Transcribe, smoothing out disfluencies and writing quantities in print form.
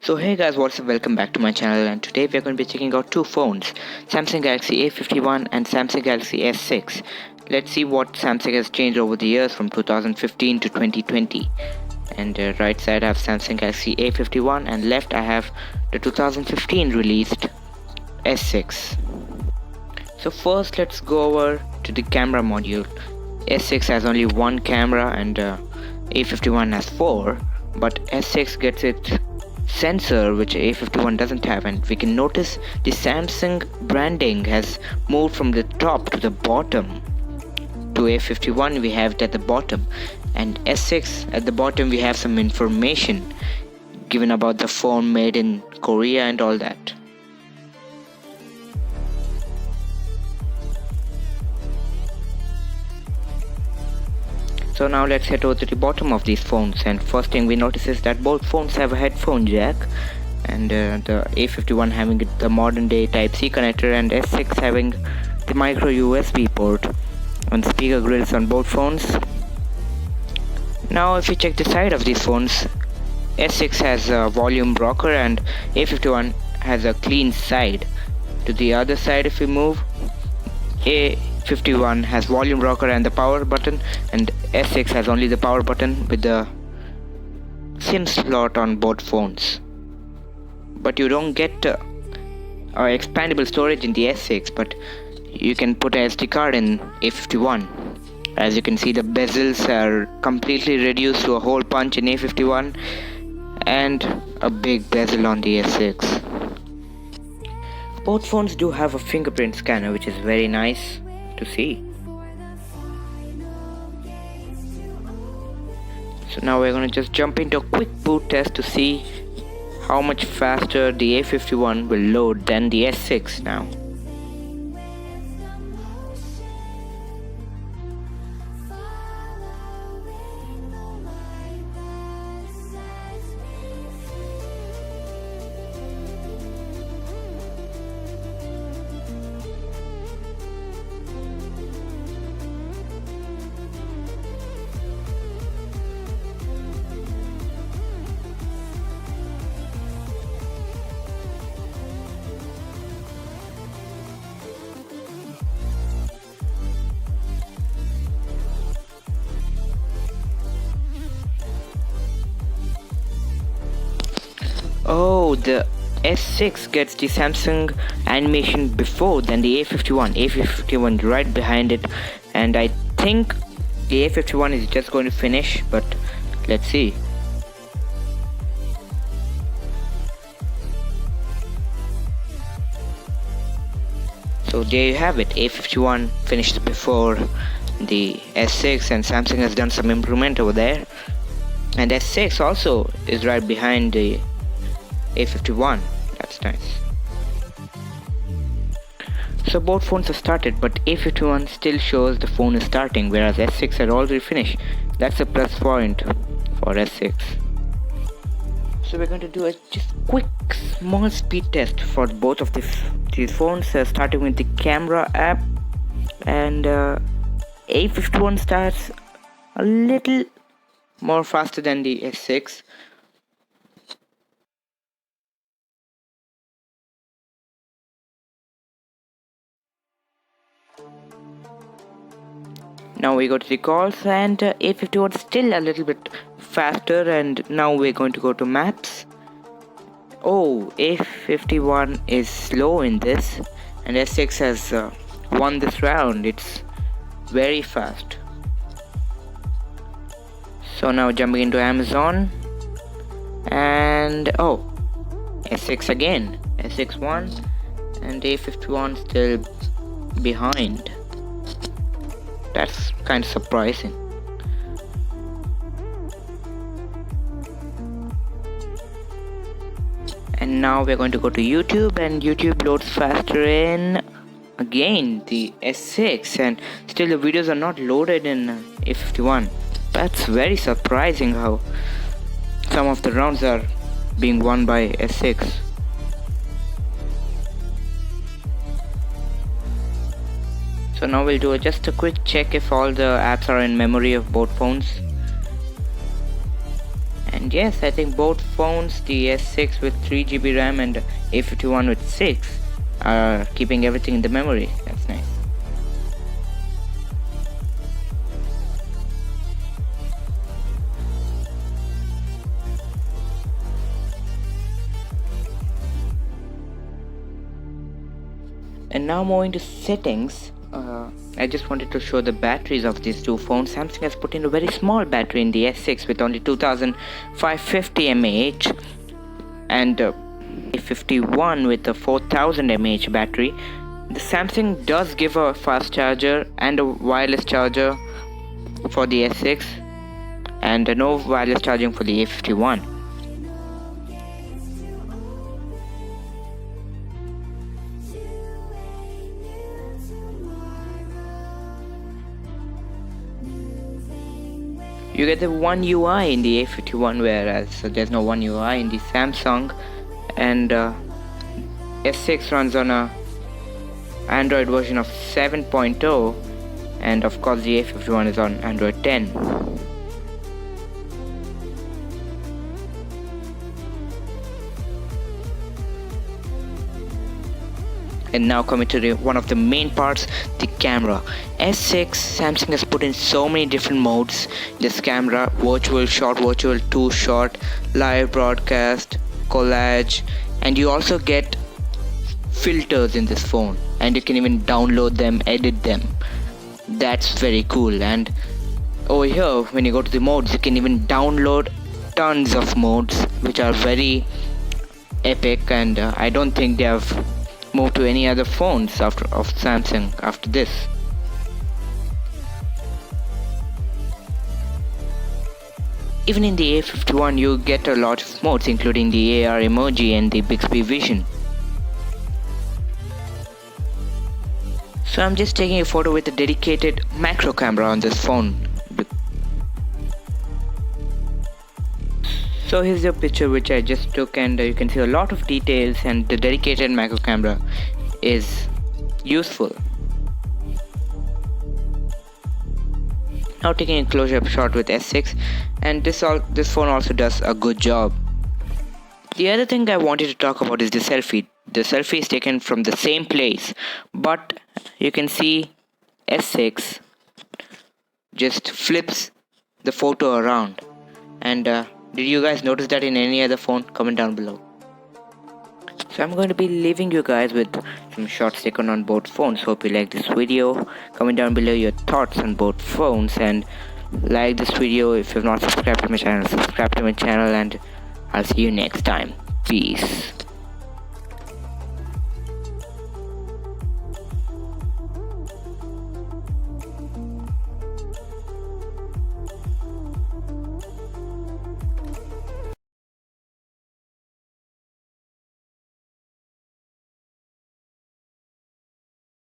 So hey guys, what's up? Welcome back to my channel, and today we are going to be checking out two phones, Samsung Galaxy A51 and Samsung Galaxy S6. Let's see what Samsung has changed over the years from 2015 to 2020. And right side I have Samsung Galaxy A51 and left I have the 2015 released S6. So first let's go over to the camera module. S6 has only one camera and A51 has four, but S6 gets its sensor which A51 doesn't have, and we can notice the Samsung branding has moved from the top to the bottom. To A51 we have it at the bottom, and S6 at the bottom we have some information given about the phone made in Korea and all that. So now let's head over to the bottom of these phones, and first thing we notice is that both phones have a headphone jack, and the A51 having the modern day Type-C connector and S6 having the micro USB port and speaker grills on both phones. Now if you check the side of these phones, S6 has a volume rocker and A51 has a clean side. To the other side if we move, A51 has volume rocker and the power button, and S6 has only the power button with the SIM slot on both phones. But you don't get expandable storage in the S6, but you can put an SD card in A51. As you can see, the bezels are completely reduced to a hole punch in A51 and a big bezel on the S6. Both phones do have a fingerprint scanner, which is very nice to see. So now we're going to just jump into a quick boot test to see how much faster the A51 will load than the S6 now. Oh, the S6 gets the Samsung animation before than the A51. A51 right behind it, and I think the A51 is just going to finish, but let's see. So there you have it, A51 finished before the S6, and Samsung has done some improvement over there, and S6 also is right behind the A51. That's nice. So both phones are started, but A51 still shows the phone is starting, whereas S6 had already finished. That's a plus point for S6. So we're going to do a just quick small speed test for both of these phones, starting with the camera app, and A51 starts a little more faster than the S6. Now we go to the calls, and A51 still a little bit faster, and now we're going to go to maps. Oh, A51 is slow in this, and S6 has won this round. It's very fast. So now jumping into Amazon, and oh, S6 again. S6 won, and A51 still behind. That's kind of surprising. And now we're going to go to YouTube, and YouTube loads faster in again the S6, and still the videos are not loaded in A51. That's very surprising how some of the rounds are being won by S6. So now we'll do just a quick check if all the apps are in memory of both phones. And And yes, I think both phones, the S6 with 3 GB RAM and A51 with 6, are keeping everything in the memory. That's nice. And now moving to settings, I just wanted to show the batteries of these two phones. Samsung has put in a very small battery in the S6 with only 2550 mAh and A51 with a 4000 mAh battery. The Samsung does give a fast charger and a wireless charger for the S6 and no wireless charging for the A51. You get the One UI in the A51, whereas there's no One UI in the Samsung, and S6 runs on a Android version of 7.0, and of course the A51 is on Android 10. And now coming to one of the main parts, the camera. S6 Samsung has put in so many different modes. This camera: virtual shot, virtual 2 shot, live broadcast, collage, and you also get filters in this phone, and you can even download them, edit them. That's very cool. And over here, when you go to the modes, you can even download tons of modes, which are very epic, and I don't think they have moved to any other phones of Samsung after this. Even in the A51 you get a lot of modes, including the AR emoji and the Bixby Vision. So I'm just taking a photo with a dedicated macro camera on this phone. So here's a picture which I just took, and you can see a lot of details, and the dedicated macro camera is useful. Now taking a close-up shot with S6, and this phone also does a good job. The other thing I wanted to talk about is the selfie. The selfie is taken from the same place, but you can see S6 just flips the photo around. And did you guys notice that in any other phone? Comment down below. So I'm going to be leaving you guys with some shots taken on both phones. Hope you like this video. Comment down below your thoughts on both phones, and like this video. If you've not subscribed to my channel, subscribe to my channel, and I'll see you next time. Peace.